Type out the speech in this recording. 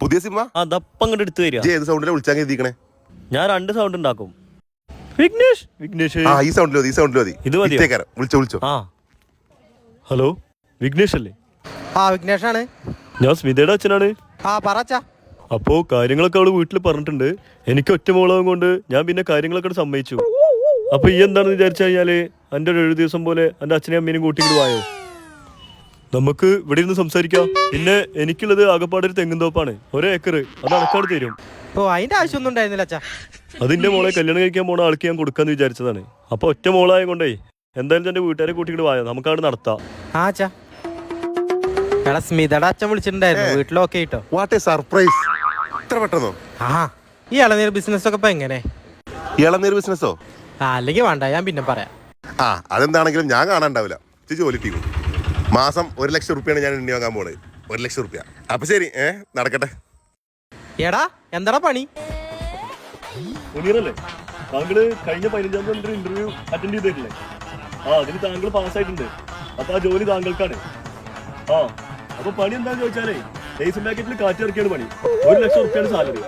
പുതിയ സിനിമ അതപ്പം അങ്ങോട്ട് എടുത്തു തരിക. ഏത് സൗണ്ടിലാണ് വിളിച്ചാൽ എഴുതിക്കണേ? ഞാൻ 2 സൗണ്ട് ഉണ്ടാക്കും. വിഘ്നേഷ് വിഘ്നേഷ് ഈ സൗണ്ടിൽ മതി, ഈ സൗണ്ടിൽ മതി. ഇത് മതിയോ? വിളിച്ചോ. ഹലോ വിഘ്നേഷ് അല്ലേ? വിഘ്നേഷാണ്. ഞാൻ സ്മിതയുടെ അച്ഛനാണ്. പറച്ചാ. അപ്പോ കാര്യങ്ങളൊക്കെ അവള് വീട്ടിൽ പറഞ്ഞിട്ടുണ്ട്. എനിക്ക് ഒറ്റ മോളവും കൊണ്ട് ഞാൻ പിന്നെ കാര്യങ്ങളൊക്കെ സമ്മതിച്ചു. അപ്പൊ ഈ എന്താണെന്ന് വിചാരിച്ചു കഴിഞ്ഞാല് എന്റെ ഒരു 7 ദിവസം പോലെ എന്റെ അച്ഛനെയും അമ്മേനെയും കൂട്ടിയിട്ട് വായോ, നമുക്ക് ഇവിടെ ഇരുന്ന് സംസാരിക്കാം. പിന്നെ എനിക്കുള്ളത് ആകപ്പാടൊരു തെങ്ങുംതോപ്പാണ്, 1 ഏക്കർ. അത് അടക്കാട് തരും. അതിന്റെ ആവശ്യമൊന്നും ഉണ്ടായിരുന്നില്ല അച്ഛാ. അതിന്റെ മോളെ കല്യാണം കഴിക്കാൻ പോണ ആൾക്ക് ഞാൻ കൊടുക്കാന്ന് വിചാരിച്ചതാണ്. അപ്പൊ ഒറ്റ മോളായ കൊണ്ടേ എന്തായാലും എന്റെ വീട്ടുകാരെ കൂട്ടിയിട്ട് വായോ, നമുക്ക് അവിടെ നടത്താം. സ്മിതയുടെ അച്ഛൻ വിളിച്ചിട്ടുണ്ടായിരുന്നു, വീട്ടിലൊക്കെ കേട്ടോ. What A surprise! ഇത്ര പെട്ടെന്നോ? ഈ ഇളനീർ ബിസിനസ് ഒക്കെ ഇപ്പൊ എങ്ങനെ? ഇളനീർ ബിസിനസ്സോ? അല്ലെങ്കിൽ വേണ്ട, ഞാൻ പിന്നെ പറയാം. അതെന്താണെങ്കിലും ഞാൻ കാണാണ്ടാവില്ല. ജോലി ടീം മാസം 1 ലക്ഷം റുപ്യാണ് ഞാൻ എണ്ണി വാങ്ങാൻ പോണത്. 1 ലക്ഷം റുപ്യ. അപ്പൊ ശരി, നടക്കട്ടെ. എടാ എന്താടാ പണി? മുനീറല്ലേ, താങ്കള് കഴിഞ്ഞ 15-ാം തീയതി ഇന്റർവ്യൂ അറ്റൻഡ് ചെയ്തിട്ടില്ലേ? അതിന് താങ്കൾ പാസ്സായിട്ടുണ്ട്. അപ്പൊ ആ ജോലി താങ്കൾക്കാണ്. അപ്പൊ പണി എന്താന്ന് ചോദിച്ചാലേ ലേസർ പാക്കറ്റിൽ കാറ്റിറക്കിയാണ് പണി. 1 ലക്ഷം റുപ്യാണ് സാലറി.